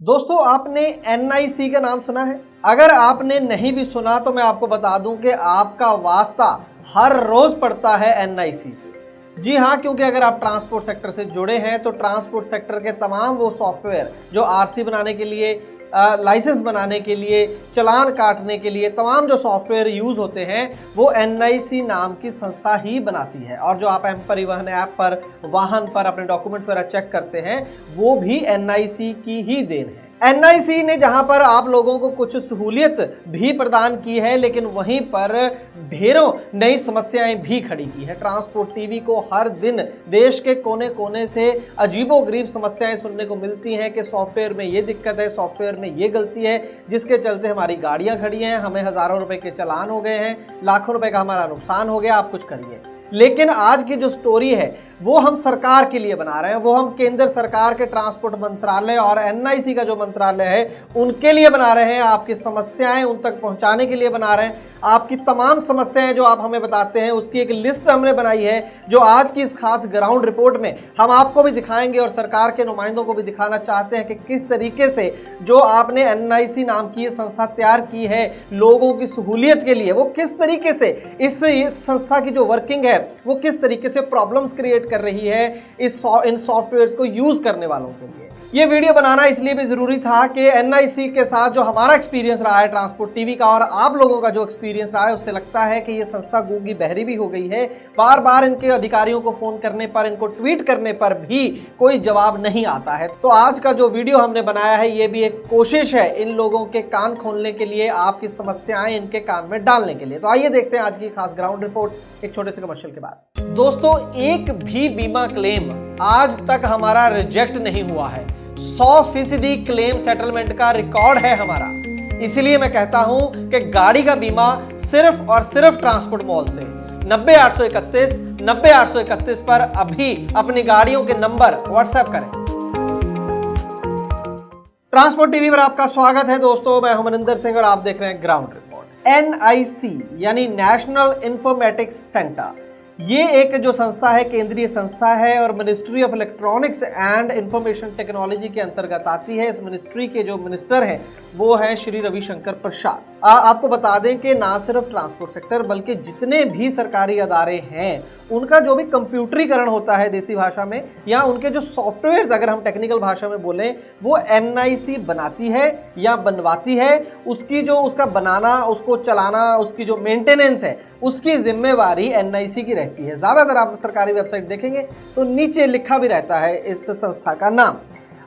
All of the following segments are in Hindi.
दोस्तों, आपने NIC का नाम सुना है? अगर आपने नहीं भी सुना तो मैं आपको बता दूं कि आपका वास्ता हर रोज पड़ता है NIC से। जी हाँ, क्योंकि अगर आप ट्रांसपोर्ट सेक्टर से जुड़े हैं तो ट्रांसपोर्ट सेक्टर के तमाम वो सॉफ्टवेयर जो RC बनाने के लिए, लाइसेंस बनाने के लिए, चालान काटने के लिए तमाम जो सॉफ्टवेयर यूज होते हैं वो NIC नाम की संस्था ही बनाती है। और जो आप एम परिवहन ऐप पर वाहन पर अपने डॉक्यूमेंट्स वगैरह चेक करते हैं वो भी NIC की ही देन है। NIC ने जहां पर आप लोगों को कुछ सहूलियत भी प्रदान की है, लेकिन वहीं पर ढेरों नई समस्याएं भी खड़ी की है। ट्रांसपोर्ट टीवी को हर दिन देश के कोने कोने से अजीबोगरीब समस्याएं सुनने को मिलती हैं कि सॉफ्टवेयर में ये दिक्कत है, सॉफ्टवेयर में ये गलती है, जिसके चलते हमारी गाड़ियां खड़ी हैं, हमें हजारों रुपए के चालान हो गए हैं, लाखों रुपए का हमारा नुकसान हो गया, आप कुछ करिए। लेकिन आज की जो स्टोरी है वो हम सरकार के लिए बना रहे हैं, वो हम केंद्र सरकार के ट्रांसपोर्ट मंत्रालय और NIC का जो मंत्रालय है उनके लिए बना रहे हैं। आपकी समस्याएं उन तक पहुंचाने के लिए बना रहे हैं। आपकी तमाम समस्याएं जो आप हमें बताते हैं उसकी एक लिस्ट हमने बनाई है, जो आज की इस खास ग्राउंड रिपोर्ट में हम आपको भी दिखाएंगे और सरकार के नुमाइंदों को भी दिखाना चाहते हैं कि किस तरीके से जो आपने NIC नाम की संस्था तैयार की है लोगों की सहूलियत के लिए, वो किस तरीके से इस संस्था की जो वर्किंग है वो किस तरीके से प्रॉब्लम्स क्रिएट कर रही है इन सॉफ्टवेयर्स को यूज करने वालों के लिए। ये वीडियो बनाना इसलिए भी जरूरी था कि NIC के साथ जो हमारा एक्सपीरियंस रहा है ट्रांसपोर्ट टीवी का और आप लोगों का जो एक्सपीरियंस रहा है उससे लगता है कि ये संस्था गूंगी बहरी भी हो गई है। बार बार इनके अधिकारियों को फोन करने पर, इनको ट्वीट करने पर भी कोई जवाब नहीं आता है। तो आज का जो वीडियो हमने बनाया है ये भी एक कोशिश है इन लोगों के कान खोलने के लिए, आपकी समस्याएं इनके कान में डालने के लिए। तो आइए देखते हैं आज की खास ग्राउंड रिपोर्ट एक छोटे से कमर्शियल के बाद। दोस्तों, एक भी बीमा क्लेम आज तक हमारा रिजेक्ट नहीं हुआ है। 100% क्लेम सेटलमेंट का रिकॉर्ड है हमारा। इसीलिए मैं कहता हूं कि गाड़ी का बीमा सिर्फ और सिर्फ ट्रांसपोर्ट मॉल से 90-831 पर अभी अपनी गाड़ियों के नंबर व्हाट्सएप करें। ट्रांसपोर्ट टीवी पर आपका स्वागत है दोस्तों, मैं हूं मनिंदर सिंह और आप देख रहे हैं ग्राउंड रिपोर्ट। NIC यानी नेशनल इंफॉर्मेटिक्स सेंटर, ये एक जो संस्था है केंद्रीय संस्था है और ministry of electronics and information technology के अंतर्गत आती है। इस मिनिस्ट्री के जो मिनिस्टर हैं वो हैं श्री रविशंकर प्रसाद। आपको बता दें कि ना सिर्फ ट्रांसपोर्ट सेक्टर बल्कि जितने भी सरकारी अदारे हैं उनका जो भी कंप्यूटरीकरण होता है देसी भाषा में, या उनके जो सॉफ्टवेयर्स अगर हम टेक्निकल भाषा में बोलें वो NIC बनाती है या बनवाती है। उसकी जो उसका बनाना, उसको चलाना, उसकी जो मेंटेनेंस है उसकी जिम्मेवारी NIC की रहती है। ज़्यादातर आप सरकारी वेबसाइट देखेंगे तो नीचे लिखा भी रहता है इस संस्था का नाम।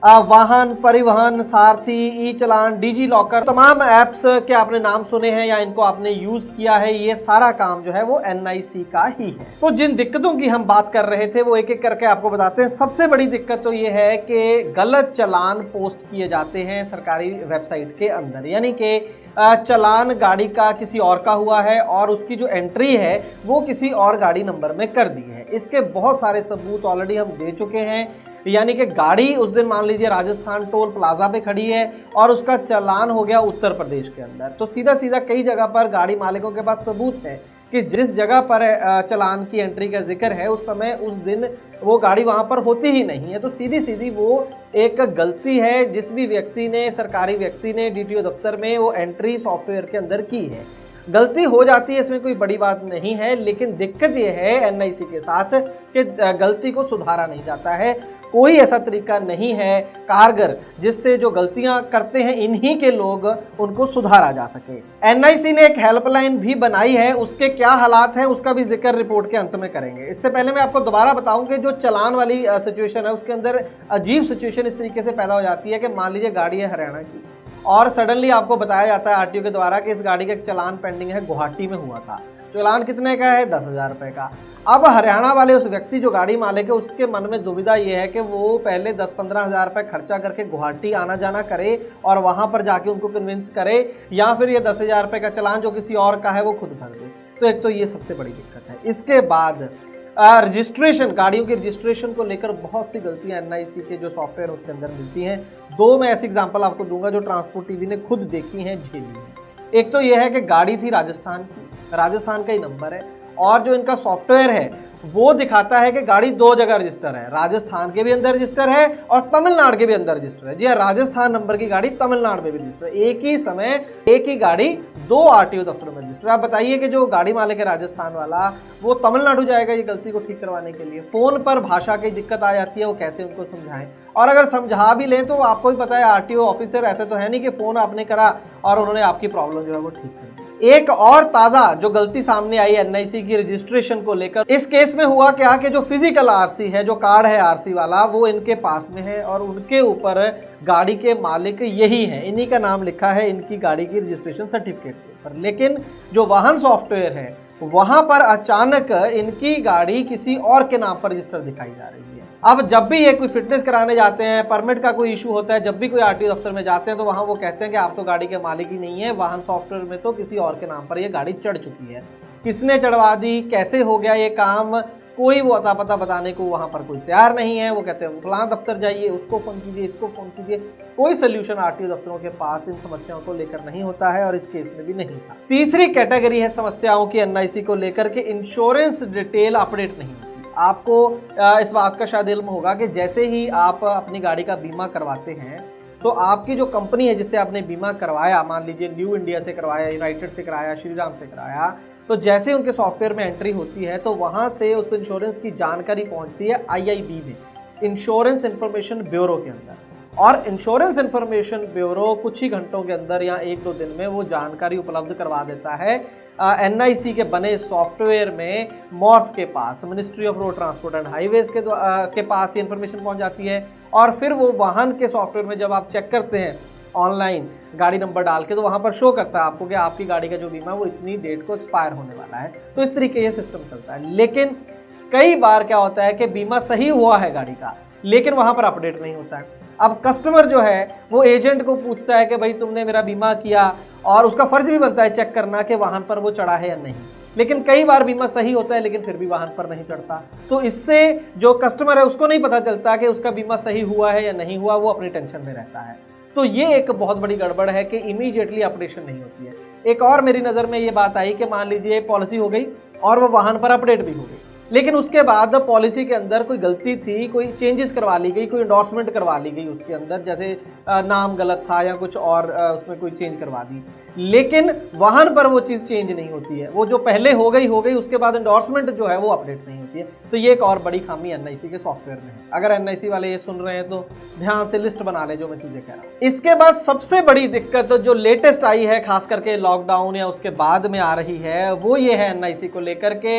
वाहन, परिवहन, सारथी, ई चलान, डिजी लॉकर, तमाम ऐप्स के आपने नाम सुने हैं या इनको आपने यूज किया है, ये सारा काम जो है वो NIC का ही है। तो जिन दिक्कतों की हम बात कर रहे थे वो एक एक करके आपको बताते हैं। सबसे बड़ी दिक्कत तो ये है कि गलत चालान पोस्ट किए जाते हैं सरकारी वेबसाइट के अंदर, यानी कि चालान गाड़ी का किसी और का हुआ है और उसकी जो एंट्री है वो किसी और गाड़ी नंबर में कर दी है। इसके बहुत सारे सबूत ऑलरेडी हम दे चुके हैं। यानी कि गाड़ी उस दिन मान लीजिए राजस्थान टोल प्लाजा पे खड़ी है और उसका चालान हो गया उत्तर प्रदेश के अंदर, तो सीधा सीधा कई जगह पर गाड़ी मालिकों के पास सबूत है कि जिस जगह पर चालान की एंट्री का जिक्र है उस समय उस दिन वो गाड़ी वहां पर होती ही नहीं है। तो सीधी सीधी वो एक गलती है जिस भी व्यक्ति ने, सरकारी व्यक्ति ने DTO दफ्तर में वो एंट्री सॉफ्टवेयर के अंदर की है। गलती हो जाती है, इसमें कोई बड़ी बात नहीं है, लेकिन दिक्कत ये है NIC के साथ कि गलती को सुधारा नहीं जाता है। कोई ऐसा तरीका नहीं है कारगर जिससे जो गलतियां करते हैं इन्हीं के लोग उनको सुधारा जा सके। NIC ने एक हेल्पलाइन भी बनाई है, उसके क्या हालात हैं उसका भी जिक्र रिपोर्ट के अंत में करेंगे। इससे पहले मैं आपको दोबारा बताऊं कि जो चालान वाली सिचुएशन है उसके अंदर अजीब सिचुएशन इस तरीके से पैदा हो जाती है कि मान लीजिए गाड़ी है हरियाणा की और सडनली आपको बताया जाता है RTO के द्वारा कि इस गाड़ी का चालान पेंडिंग है, गुवाहाटी में हुआ था। चालान कितने का है? 10,000 रुपये का। अब हरियाणा वाले उस व्यक्ति जो गाड़ी मालिक है उसके मन में दुविधा ये है कि वो पहले 10-15 हज़ार रुपये खर्चा करके गुवाहाटी आना जाना करे और वहाँ पर जाके उनको कन्विंस करे, या फिर ये 10,000 रुपये का चालान जो किसी और का है वो खुद भर दे। तो एक तो ये सबसे बड़ी दिक्कत है। इसके बाद रजिस्ट्रेशन, गाड़ियों के रजिस्ट्रेशन को लेकर बहुत सी गलतियां NIC के जो सॉफ्टवेयर उसके अंदर मिलती हैं। दो मैं ऐसे एग्जांपल आपको दूंगा जो ट्रांसपोर्ट टीवी ने खुद देखी हैं, झेली हैं। एक तो यह है कि गाड़ी थी राजस्थान की, राजस्थान का ही नंबर है, और जो इनका सॉफ्टवेयर है वो दिखाता है कि गाड़ी 2 जगह रजिस्टर है, राजस्थान के भी अंदर रजिस्टर है और तमिलनाडु के भी अंदर रजिस्टर है। जी हाँ, राजस्थान नंबर की गाड़ी तमिलनाडु में भी रजिस्टर है। एक ही समय एक ही गाड़ी 2 आरटीओ दफ्तरों में रजिस्टर है। आप बताइए कि जो गाड़ी मालिक है राजस्थान वाला, वो तमिलनाडु जाएगा ये गलती को ठीक करवाने के लिए। फोन पर भाषा की दिक्कत आ जाती है, वो कैसे उनको समझाएं, और अगर समझा भी लें तो आपको भी पता है आरटीओ ऑफिसर ऐसे तो है नहीं कि फोन आपने करा और उन्होंने आपकी प्रॉब्लम जो है वो ठीक कर दी। एक और ताजा जो गलती सामने आई एनआईसी की रजिस्ट्रेशन को लेकर, इस केस में हुआ क्या कि जो फिजिकल आरसी है, जो कार्ड है आरसी वाला, वो इनके पास में है और उनके ऊपर गाड़ी के मालिक यही है, इन्हीं का नाम लिखा है इनकी गाड़ी की रजिस्ट्रेशन सर्टिफिकेट के ऊपर। लेकिन जो वाहन सॉफ्टवेयर है वहां पर अचानक इनकी गाड़ी किसी और के नाम पर रजिस्टर दिखाई जा रही है। अब जब भी ये कोई फिटनेस कराने जाते हैं, परमिट का कोई इशू होता है, जब भी कोई आरटीओ दफ्तर में जाते हैं तो वहां वो कहते हैं कि आप तो गाड़ी के मालिक ही नहीं है, वाहन सॉफ्टवेयर में तो किसी और के नाम पर ये गाड़ी चढ़ चुकी है। किसने चढ़वा दी, कैसे हो गया ये काम, कोई वो अता पता बताने को वहां पर कोई तैयार नहीं है। वो कहते हैं फलां दफ्तर जाइए, उसको फोन कीजिए, इसको फोन कीजिए। कोई सोल्यूशन आरटीओ दफ्तरों के पास इन समस्याओं को लेकर नहीं होता है और इस केस में भी नहीं था। तीसरी कैटेगरी है समस्याओं की एनआईसी को लेकर के इंश्योरेंस डिटेल अपडेट नहीं होती। आपको इस बात का शायद इल्म होगा कि जैसे ही आप अपनी गाड़ी का बीमा करवाते हैं तो आपकी जो कंपनी है जिससे आपने बीमा करवाया, मान लीजिए न्यू इंडिया से करवाया, यूनाइटेड से कराया, श्रीराम से कराया, तो जैसे उनके सॉफ्टवेयर में एंट्री होती है तो वहां से उस इंश्योरेंस की जानकारी पहुंचती है आईआईबी में, इंश्योरेंस इंफॉर्मेशन ब्यूरो के अंदर। और इंश्योरेंस इंफॉर्मेशन ब्यूरो कुछ ही घंटों के अंदर या 1-2 दिन में वो जानकारी उपलब्ध करवा देता है एनआईसी के बने सॉफ्टवेयर में मॉर्थ के पास, ministry of road transport and highways के पास ये इन्फॉर्मेशन पहुंच जाती है। और फिर वो वाहन के सॉफ्टवेयर में जब आप चेक करते हैं ऑनलाइन गाड़ी नंबर डाल के, तो वहां पर शो करता है आपको कि आपकी गाड़ी का जो बीमा वो इतनी डेट को एक्सपायर होने वाला है। तो इस तरीके ये सिस्टम चलता है। लेकिन कई बार क्या होता है कि बीमा सही हुआ है गाड़ी का, लेकिन वहां पर अपडेट नहीं होता है। अब कस्टमर जो है वो एजेंट को पूछता है कि भाई तुमने मेरा बीमा किया, और उसका फर्ज भी बनता है चेक करना कि वाहन पर वो चढ़ा है या नहीं। लेकिन कई बार बीमा सही होता है लेकिन फिर भी वाहन पर नहीं चढ़ता, तो इससे जो कस्टमर है उसको नहीं पता चलता कि उसका बीमा सही हुआ है या नहीं हुआ, वो अपनी टेंशन में रहता है। तो ये एक बहुत बड़ी गड़बड़ है कि इमीडिएटली अपडेशन नहीं होती है। एक और मेरी नज़र में ये बात आई कि मान लीजिए पॉलिसी हो गई और वो वाहन पर अपडेट भी हो गई, लेकिन उसके बाद पॉलिसी के अंदर कोई गलती थी, कोई चेंजेस करवा ली गई, कोई एंडोर्समेंट करवा ली गई उसके अंदर, जैसे नाम गलत था या कुछ और उसमें कोई चेंज करवा दी, लेकिन वाहन पर वो चीज़ चेंज नहीं होती है। वो जो पहले हो गई, उसके बाद एंडोर्समेंट जो है वो अपडेट नहीं होती है। तो ये एक और बड़ी खामी एनआईसी के सॉफ्टवेयर में है। अगर एनआईसी वाले ये सुन रहे हैं तो ध्यान से लिस्ट बना ले जो मैं चीज़ें कह रहा हूँ। इसके बाद सबसे बड़ी दिक्कत जो लेटेस्ट आई है, खास करके लॉकडाउन या उसके बाद में आ रही है, वो ये है एनआईसी को लेकर के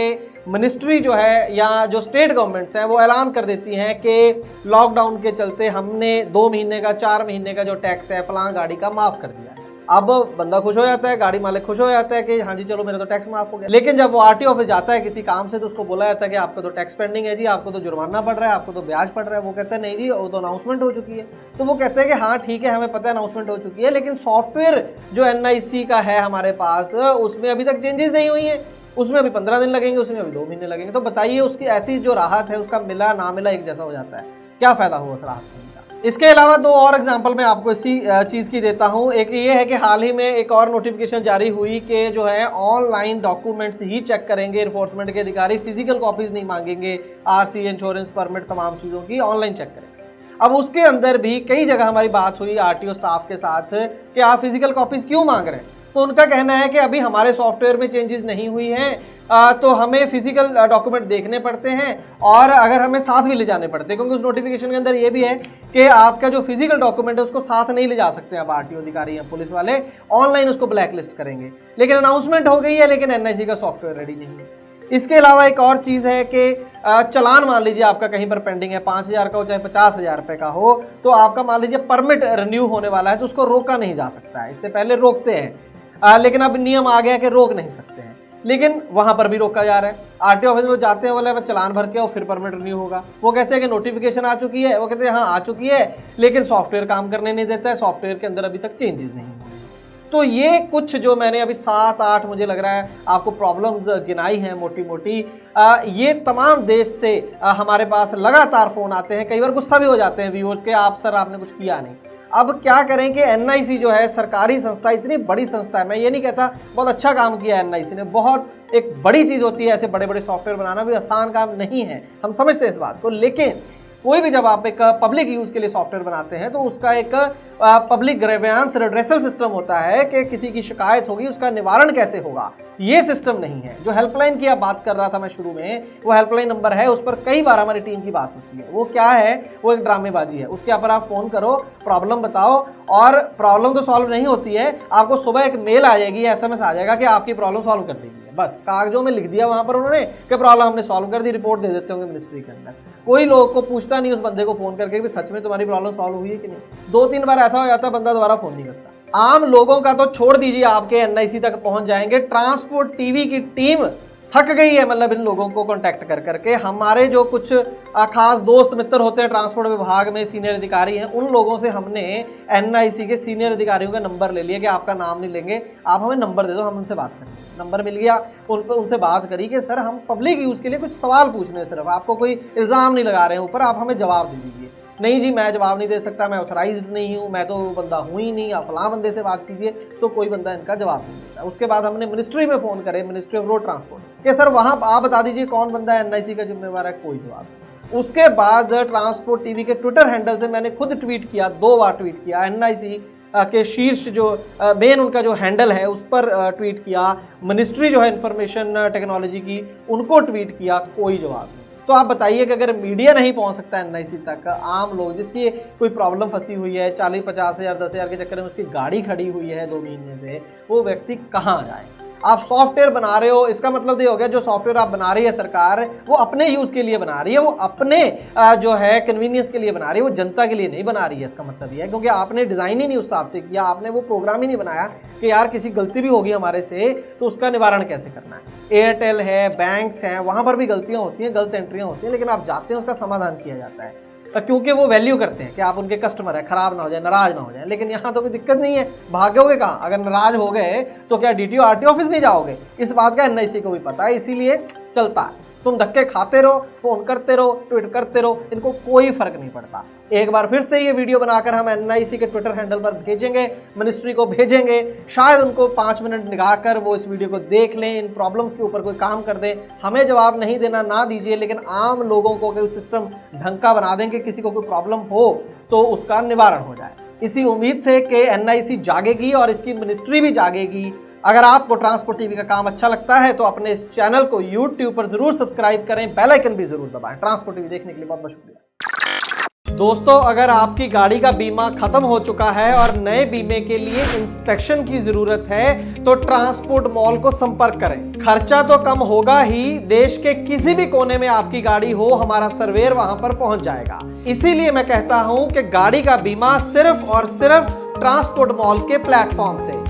मिनिस्ट्री जो है या जो स्टेट गवर्नमेंट्स हैं वो ऐलान कर देती हैं कि लॉकडाउन के चलते हमने 2 महीने का, 4 महीने का जो टैक्स है फलां गाड़ी का माफ़ कर दिया है। अब बंदा खुश हो जाता है, गाड़ी मालिक खुश हो जाता है कि हाँ जी चलो मेरा तो टैक्स माफ हो गया। लेकिन जब वो आरटीओ ऑफिस जाता है किसी काम से तो उसको बोला जाता है कि आपका तो टैक्स पेंडिंग है जी, आपको तो जुर्माना पड़ रहा है, आपको तो ब्याज पड़ रहा है। वो कहता है नहीं जी वो तो अनाउंसमेंट हो चुकी है। तो वो कहते हैं कि हाँ ठीक है हमें पता है अनाउंसमेंट हो चुकी है, लेकिन सॉफ्टवेयर जो एनआईसी का है हमारे पास उसमें अभी तक चेंजेस नहीं हुई है, उसमें अभी 15 दिन लगेंगे, उसमें अभी 2 महीने लगेंगे। तो बताइए उसकी ऐसी जो राहत है उसका मिला ना मिला एक जैसा हो जाता है, क्या फायदा हुआ उस राहत का। इसके अलावा 2 और एग्जांपल मैं आपको इसी चीज़ की देता हूं। एक ये है कि हाल ही में एक और नोटिफिकेशन जारी हुई कि जो है ऑनलाइन डॉक्यूमेंट्स ही चेक करेंगे एनफोर्समेंट के अधिकारी, फिजिकल कॉपीज नहीं मांगेंगे, आरसी, इंश्योरेंस, परमिट, तमाम चीज़ों की ऑनलाइन चेक करेंगे। अब उसके अंदर भी कई जगह हमारी बात हुई आरटीओ स्टाफ के साथ कि आप फिजिकल कॉपीज क्यों मांग रहे हैं, तो उनका कहना है कि अभी हमारे सॉफ्टवेयर में चेंजेस नहीं हुई हैं, तो हमें फिजिकल डॉक्यूमेंट देखने पड़ते हैं और अगर हमें साथ भी ले जाने पड़ते हैं, क्योंकि उस नोटिफिकेशन के अंदर ये भी है कि आपका जो फिजिकल डॉक्यूमेंट है उसको साथ नहीं ले जा सकते हैं। अब आरटीओ अधिकारी या पुलिस वाले ऑनलाइन उसको ब्लैक लिस्ट करेंगे। लेकिन अनाउंसमेंट हो गई है लेकिन एनआईसी का सॉफ्टवेयर रेडी नहीं है। इसके अलावा एक और चीज़ है कि चलान मान लीजिए आपका कहीं पर पेंडिंग है, 5,000 का हो चाहे 50,000 रुपये का हो, तो आपका मान लीजिए परमिट रिन्यू होने वाला है तो उसको रोका नहीं जा सकता है। इससे पहले रोकते हैं लेकिन अब नियम आ गया कि रोक नहीं सकते हैं, लेकिन वहां पर भी रोका जा रहा है। आरटीओ ऑफिस में जाते हैं, बोले चलान भर के और फिर परमिट रिन्यू होगा। वो कहते हैं कि नोटिफिकेशन आ चुकी है, वो कहते हैं हाँ आ चुकी है, लेकिन सॉफ्टवेयर काम करने नहीं देता है, सॉफ्टवेयर के अंदर अभी तक चेंजेस नहीं हुए। तो ये कुछ जो मैंने अभी 7-8 मुझे लग रहा है आपको प्रॉब्लम्स गिनाई हैं मोटी मोटी, ये तमाम देश से हमारे पास लगातार फ़ोन आते हैं। कई बार गुस्सा भी हो जाते हैं व्यूअर्स के, आप सर आपने कुछ किया नहीं। अब क्या करें कि एनआईसी जो है सरकारी संस्था, इतनी बड़ी संस्था है, मैं ये नहीं कहता बहुत अच्छा काम किया है एनआईसी ने, बहुत एक बड़ी चीज़ होती है। ऐसे बड़े बड़े सॉफ्टवेयर बनाना भी आसान काम नहीं है, हम समझते हैं इस बात को। लेकिन कोई भी जब आप एक पब्लिक यूज़ के लिए सॉफ्टवेयर बनाते हैं तो उसका एक पब्लिक ग्रीवेंस रिड्रेसल सिस्टम होता है कि किसी की शिकायत होगी उसका निवारण कैसे होगा, ये सिस्टम नहीं है। जो हेल्पलाइन की आप बात कर रहा था मैं शुरू में, वो हेल्पलाइन नंबर है, उस पर कई बार हमारी टीम की बात होती है। वो क्या है, वो एक ड्रामेबाजी है। उसके ऊपर आप फ़ोन करो, प्रॉब्लम बताओ, और प्रॉब्लम तो सॉल्व नहीं होती है, आपको सुबह एक मेल आ जाएगी, SMS आ जाएगा कि आपकी प्रॉब्लम सॉल्व कर देगी। बस कागजों में लिख दिया वहाँ पर उन्होंने कि प्रॉब्लम हमने सॉल्व कर दी, रिपोर्ट दे देते होंगे मिनिस्ट्री के अंदर। कोई लोग को पूछता नहीं उस बंदे को फ़ोन करके कि सच में तुम्हारी प्रॉब्लम सॉल्व हुई है कि नहीं। 2-3 बार ऐसा हो जाता है बंदा दोबारा फ़ोन नहीं करता। आम लोगों का तो छोड़ दीजिए, आपके NIC तक पहुंच जाएंगे। ट्रांसपोर्ट टीवी की टीम थक गई है, मतलब इन लोगों को कांटेक्ट कर करके। हमारे जो कुछ खास दोस्त मित्र होते हैं ट्रांसपोर्ट विभाग में, सीनियर अधिकारी हैं, उन लोगों से हमने NIC के सीनियर अधिकारियों का नंबर ले लिया कि आपका नाम नहीं लेंगे, आप हमें नंबर दे दो, हम उनसे बात करेंगे। नंबर मिल गया, उनसे बात करी कि सर हम पब्लिक यूज़ के लिए कुछ सवाल पूछने हैं, सिर्फ आपको कोई इल्ज़ाम नहीं लगा रहे हैं ऊपर, आप हमें जवाब दे दीजिए। नहीं जी मैं जवाब नहीं दे सकता, मैं ऑथराइज्ड नहीं हूँ, मैं तो बंदा हूँ ही नहीं, आप फलां बंदे से बात कीजिए। तो कोई बंदा इनका जवाब नहीं देता। उसके बाद हमने मिनिस्ट्री में फ़ोन करे, मिनिस्ट्री ऑफ रोड ट्रांसपोर्ट, कि सर वहाँ आप बता दीजिए कौन बंदा NIC का जिम्मेवार है, कोई जवाब नहीं। उसके बाद ट्रांसपोर्ट टीवी के ट्विटर हैंडल से मैंने खुद ट्वीट किया, 2 बार ट्वीट किया, NIC के शीर्ष जो मेन उनका जो हैंडल है उस पर ट्वीट किया, मिनिस्ट्री जो है इंफॉर्मेशन टेक्नोलॉजी की, उनको ट्वीट किया, कोई जवाब नहीं। तो आप बताइए कि अगर मीडिया नहीं पहुंच सकता NIC तक, आम लोग जिसकी कोई प्रॉब्लम फंसी हुई है, 40-50 हज़ार 10 हज़ार के चक्कर में उसकी गाड़ी खड़ी हुई है 2 महीने से, वो व्यक्ति कहाँ जाए। आप सॉफ्टवेयर बना रहे हो, इसका मतलब ये हो गया जो सॉफ्टवेयर आप बना रही है सरकार, वो अपने यूज़ के लिए बना रही है, वो अपने जो है कन्वीनियंस के लिए बना रही है, वो जनता के लिए नहीं बना रही है। इसका मतलब ये है क्योंकि आपने डिज़ाइन ही नहीं उस हिसाब से किया, आपने वो प्रोग्राम ही नहीं बनाया कि यार किसी गलती भी होगी हमारे से तो उसका निवारण कैसे करना है। एयरटेल है, बैंक्स हैं, वहाँ पर भी गलतियाँ होती हैं, गलत एंट्रियाँ होती हैं, लेकिन आप जाते हैं उसका समाधान किया जाता है क्योंकि वो वैल्यू करते हैं कि आप उनके कस्टमर है, खराब ना हो जाए, नाराज ना हो जाए। लेकिन यहाँ तो कोई दिक्कत नहीं है, भागोगे कहाँ? अगर नाराज हो गए तो क्या DTO RTO ऑफिस नहीं जाओगे? इस बात का NIC को भी पता है, इसीलिए चलता है। तुम धक्के खाते रहो, फोन करते रहो, ट्वीट करते रहो, इनको कोई फर्क नहीं पड़ता। एक बार फिर से ये वीडियो बनाकर हम NIC के ट्विटर हैंडल पर भेजेंगे, मिनिस्ट्री को भेजेंगे, शायद उनको 5 मिनट निकालकर वो इस वीडियो को देख लें, इन प्रॉब्लम्स के ऊपर कोई काम कर दें। हमें जवाब नहीं देना ना दीजिए, लेकिन आम लोगों को कोई सिस्टम ढंग का बना देंगे, किसी को कोई प्रॉब्लम हो तो उसका निवारण हो जाए। इसी उम्मीद से कि NIC जागेगी और इसकी मिनिस्ट्री भी जागेगी। अगर आपको ट्रांसपोर्ट टीवी का काम अच्छा लगता है तो अपने इस चैनल को YouTube पर जरूर सब्सक्राइब करें, बेल आइकन भी जरूर दबाएं। ट्रांसपोर्ट टीवी देखने के लिए बहुत बहुत शुक्रिया। दोस्तों, अगर आपकी गाड़ी का बीमा खत्म हो चुका है और नए बीमे के लिए इंस्पेक्शन की जरूरत है तो ट्रांसपोर्ट मॉल को संपर्क करें। खर्चा तो कम होगा ही, देश के किसी भी कोने में आपकी गाड़ी हो, हमारा सर्वेयर वहां पर पहुंच जाएगा। इसीलिए मैं कहता हूं कि गाड़ी का बीमा सिर्फ और सिर्फ ट्रांसपोर्ट मॉल के प्लेटफॉर्म से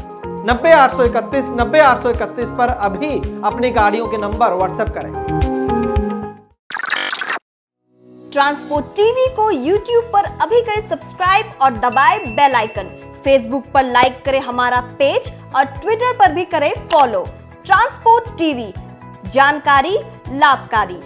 90-831 90-831 पर अभी अपनी गाड़ियों के नंबर व्हाट्सएप करें। ट्रांसपोर्ट टीवी को YouTube पर अभी करें सब्सक्राइब और दबाएं बेल आइकन। फेसबुक पर लाइक करें हमारा पेज और ट्विटर पर भी करें फॉलो। ट्रांसपोर्ट टीवी, जानकारी लाभकारी।